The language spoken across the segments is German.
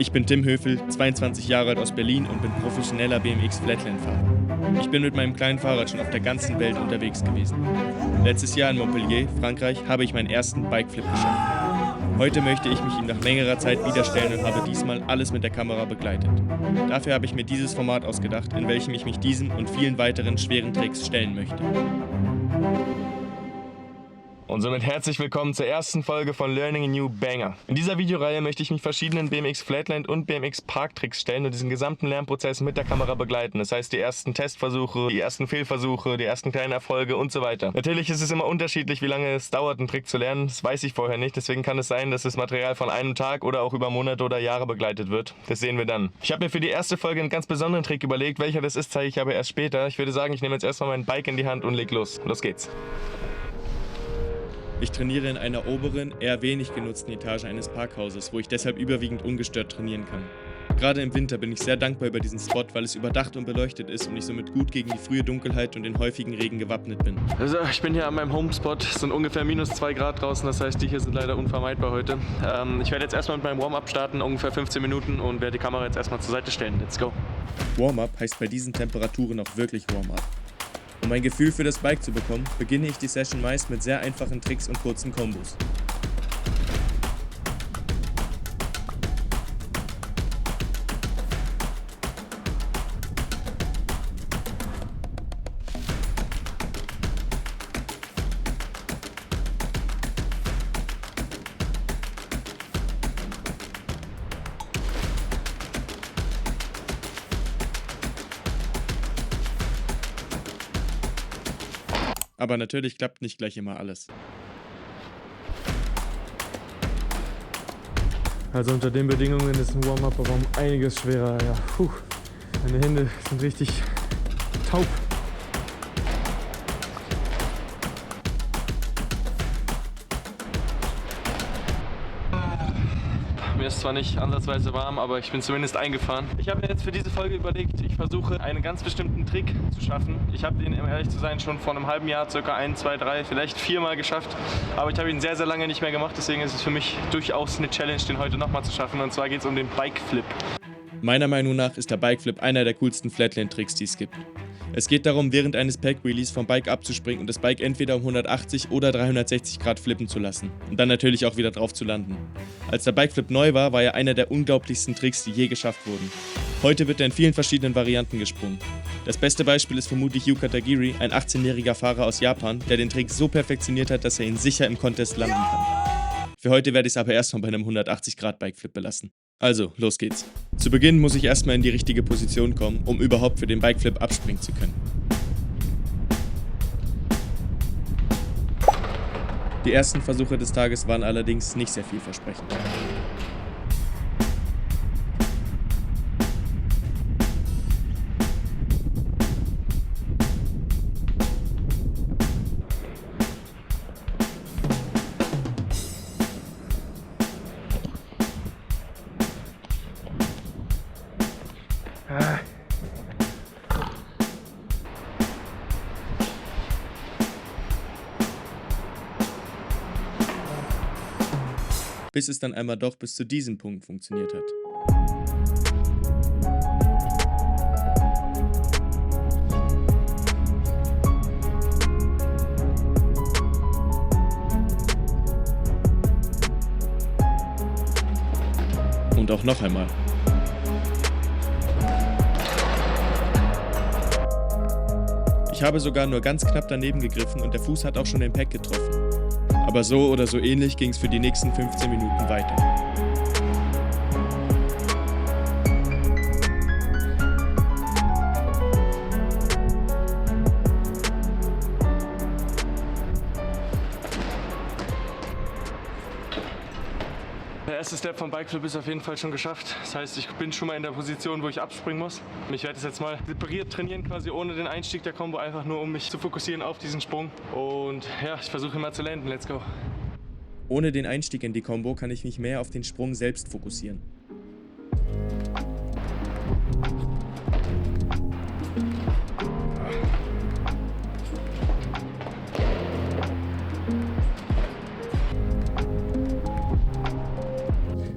Ich bin Tim Höfel, 22 Jahre alt aus Berlin und bin professioneller BMX-Flatland-Fahrer. Ich bin mit meinem kleinen Fahrrad schon auf der ganzen Welt unterwegs gewesen. Letztes Jahr in Montpellier, Frankreich, habe ich meinen ersten Bikeflip geschafft. Heute möchte ich mich ihm nach längerer Zeit wieder stellen und habe diesmal alles mit der Kamera begleitet. Dafür habe ich mir dieses Format ausgedacht, in welchem ich mich diesen und vielen weiteren schweren Tricks stellen möchte. Und somit herzlich willkommen zur ersten Folge von Learning a New Banger. In dieser Videoreihe möchte ich mich verschiedenen BMX Flatland und BMX Parktricks stellen und diesen gesamten Lernprozess mit der Kamera begleiten. Das heißt die ersten Testversuche, die ersten Fehlversuche, die ersten kleinen Erfolge und so weiter. Natürlich ist es immer unterschiedlich, wie lange es dauert, einen Trick zu lernen. Das weiß ich vorher nicht. Deswegen kann es sein, dass das Material von einem Tag oder auch über Monate oder Jahre begleitet wird. Das sehen wir dann. Ich habe mir für die erste Folge einen ganz besonderen Trick überlegt. Welcher das ist, zeige ich aber erst später. Ich würde sagen, ich nehme jetzt erstmal mein Bike in die Hand und leg los. Los geht's. Ich trainiere in einer oberen, eher wenig genutzten Etage eines Parkhauses, wo ich deshalb überwiegend ungestört trainieren kann. Gerade im Winter bin ich sehr dankbar über diesen Spot, weil es überdacht und beleuchtet ist und ich somit gut gegen die frühe Dunkelheit und den häufigen Regen gewappnet bin. Also ich bin hier an meinem Homespot, es sind ungefähr -2 Grad draußen, das heißt die hier sind leider unvermeidbar heute. Ich werde jetzt erstmal mit meinem Warm-Up starten, ungefähr 15 Minuten und werde die Kamera jetzt erstmal zur Seite stellen. Let's go! Warm-Up heißt bei diesen Temperaturen auch wirklich Warm-Up. Um ein Gefühl für das Bike zu bekommen, beginne ich die Session meist mit sehr einfachen Tricks und kurzen Kombos. Aber natürlich klappt nicht gleich immer alles. Also unter den Bedingungen ist ein Warm-Up aber um einiges schwerer. Ja, meine Hände sind richtig taub. Mir ist zwar nicht ansatzweise warm, aber ich bin zumindest eingefahren. Ich habe mir jetzt für diese Folge überlegt, ich versuche einen ganz bestimmten Trick zu schaffen. Ich habe den, um ehrlich zu sein, schon vor einem halben Jahr circa 1, 2, 3, vielleicht 4 Mal geschafft. Aber ich habe ihn sehr, sehr lange nicht mehr gemacht. Deswegen ist es für mich durchaus eine Challenge, den heute nochmal zu schaffen. Und zwar geht es um den Bikeflip. Meiner Meinung nach ist der Bikeflip einer der coolsten Flatland-Tricks, die es gibt. Es geht darum, während eines Pack-Wheelies vom Bike abzuspringen und das Bike entweder um 180 oder 360 Grad flippen zu lassen und dann natürlich auch wieder drauf zu landen. Als der Bikeflip neu war, war er einer der unglaublichsten Tricks, die je geschafft wurden. Heute wird er in vielen verschiedenen Varianten gesprungen. Das beste Beispiel ist vermutlich Yuka Tagiri, ein 18-jähriger Fahrer aus Japan, der den Trick so perfektioniert hat, dass er ihn sicher im Contest landen kann. Für heute werde ich es aber erstmal bei einem 180 Grad Bikeflip belassen. Also, los geht's. Zu Beginn muss ich erstmal in die richtige Position kommen, um überhaupt für den Bikeflip abspringen zu können. Die ersten Versuche des Tages waren allerdings nicht sehr vielversprechend. Bis es dann einmal doch bis zu diesem Punkt funktioniert hat. Und auch noch einmal. Ich habe sogar nur ganz knapp daneben gegriffen und der Fuß hat auch schon den Pack getroffen. Aber so oder so ähnlich ging es für die nächsten 15 Minuten weiter. Der erste Step vom Bikeflip ist auf jeden Fall schon geschafft. Das heißt, ich bin schon mal in der Position, wo ich abspringen muss. Ich werde es jetzt mal separiert trainieren, quasi ohne den Einstieg der Combo, einfach nur um mich zu fokussieren auf diesen Sprung. Und ja, ich versuche mal zu landen. Let's go. Ohne den Einstieg in die Combo kann ich mich mehr auf den Sprung selbst fokussieren.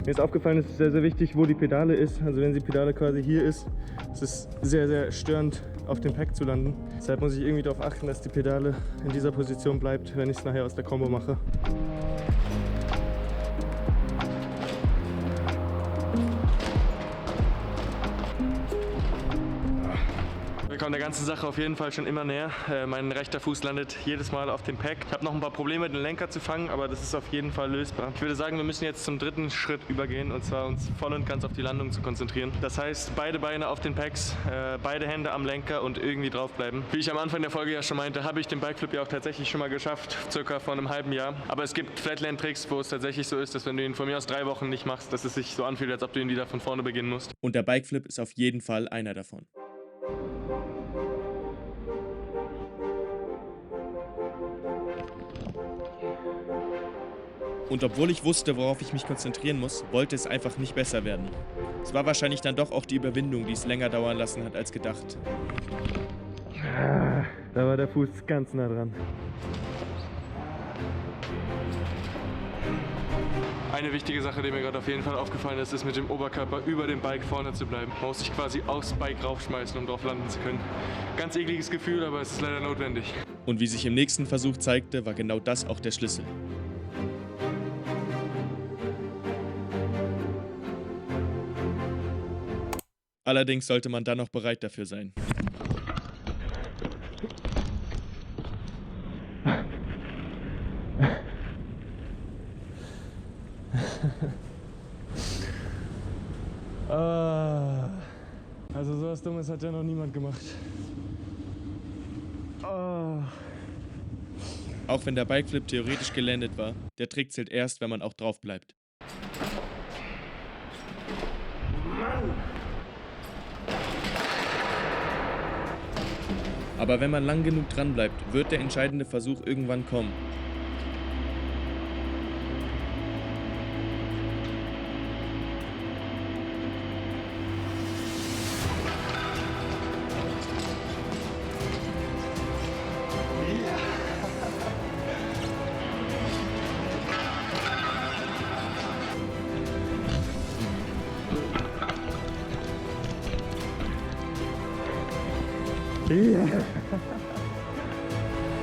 Mir ist aufgefallen, es ist sehr, sehr wichtig, wo die Pedale ist. Also wenn die Pedale quasi hier ist, ist es sehr, sehr störend, auf dem Pack zu landen. Deshalb muss ich irgendwie darauf achten, dass die Pedale in dieser Position bleibt, wenn ich es nachher aus der Combo mache. Wir kommen der ganzen Sache auf jeden Fall schon immer näher. Mein rechter Fuß landet jedes Mal auf dem Pack. Ich habe noch ein paar Probleme, den Lenker zu fangen, aber das ist auf jeden Fall lösbar. Ich würde sagen, wir müssen jetzt zum dritten Schritt übergehen, und zwar uns voll und ganz auf die Landung zu konzentrieren. Das heißt, beide Beine auf den Packs, beide Hände am Lenker und irgendwie draufbleiben. Wie ich am Anfang der Folge ja schon meinte, habe ich den Bikeflip ja auch tatsächlich schon mal geschafft, circa vor einem halben Jahr. Aber es gibt Flatland-Tricks, wo es tatsächlich so ist, dass wenn du ihn von mir aus 3 Wochen nicht machst, dass es sich so anfühlt, als ob du ihn wieder von vorne beginnen musst. Und der Bikeflip ist auf jeden Fall einer davon. Und obwohl ich wusste, worauf ich mich konzentrieren muss, wollte es einfach nicht besser werden. Es war wahrscheinlich dann doch auch die Überwindung, die es länger dauern lassen hat als gedacht. Da war der Fuß ganz nah dran. Eine wichtige Sache, die mir gerade auf jeden Fall aufgefallen ist, ist mit dem Oberkörper über dem Bike vorne zu bleiben. Man muss sich quasi aufs Bike raufschmeißen, um drauf landen zu können. Ganz ekliges Gefühl, aber es ist leider notwendig. Und wie sich im nächsten Versuch zeigte, war genau das auch der Schlüssel. Allerdings sollte man dann noch bereit dafür sein. Also sowas Dummes hat ja noch niemand gemacht. Auch wenn der Bikeflip theoretisch gelandet war, der Trick zählt erst, wenn man auch drauf bleibt. Aber wenn man lang genug dran bleibt, wird der entscheidende Versuch irgendwann kommen. Yeah.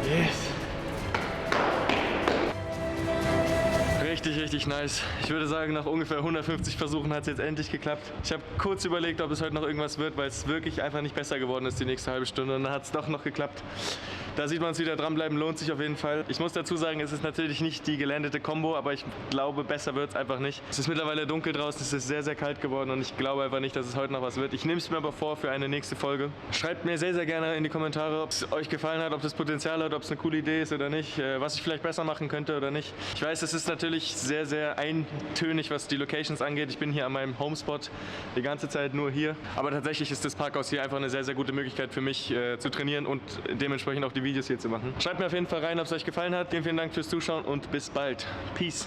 Yes. Richtig nice. Ich würde sagen, nach ungefähr 150 Versuchen hat es jetzt endlich geklappt. Ich habe kurz überlegt, ob es heute noch irgendwas wird, weil es wirklich einfach nicht besser geworden ist die nächste halbe Stunde. Und dann hat es doch noch geklappt. Da sieht man es wieder, dranbleiben lohnt sich auf jeden Fall. Ich muss dazu sagen, es ist natürlich nicht die gelandete Combo, aber ich glaube, besser wird es einfach nicht. Es ist mittlerweile dunkel draußen, es ist sehr, sehr kalt geworden und ich glaube einfach nicht, dass es heute noch was wird. Ich nehme es mir aber vor für eine nächste Folge. Schreibt mir sehr, sehr gerne in die Kommentare, ob es euch gefallen hat, ob das Potenzial hat, ob es eine coole Idee ist oder nicht, was ich vielleicht besser machen könnte oder nicht. Ich weiß, es ist natürlich sehr, sehr eintönig, was die Locations angeht. Ich bin hier an meinem Homespot die ganze Zeit nur hier. Aber tatsächlich ist das Parkhaus hier einfach eine sehr, sehr gute Möglichkeit für mich zu trainieren und dementsprechend auch die Videos hier zu machen. Schreibt mir auf jeden Fall rein, ob es euch gefallen hat. Vielen Dank fürs Zuschauen und bis bald. Peace.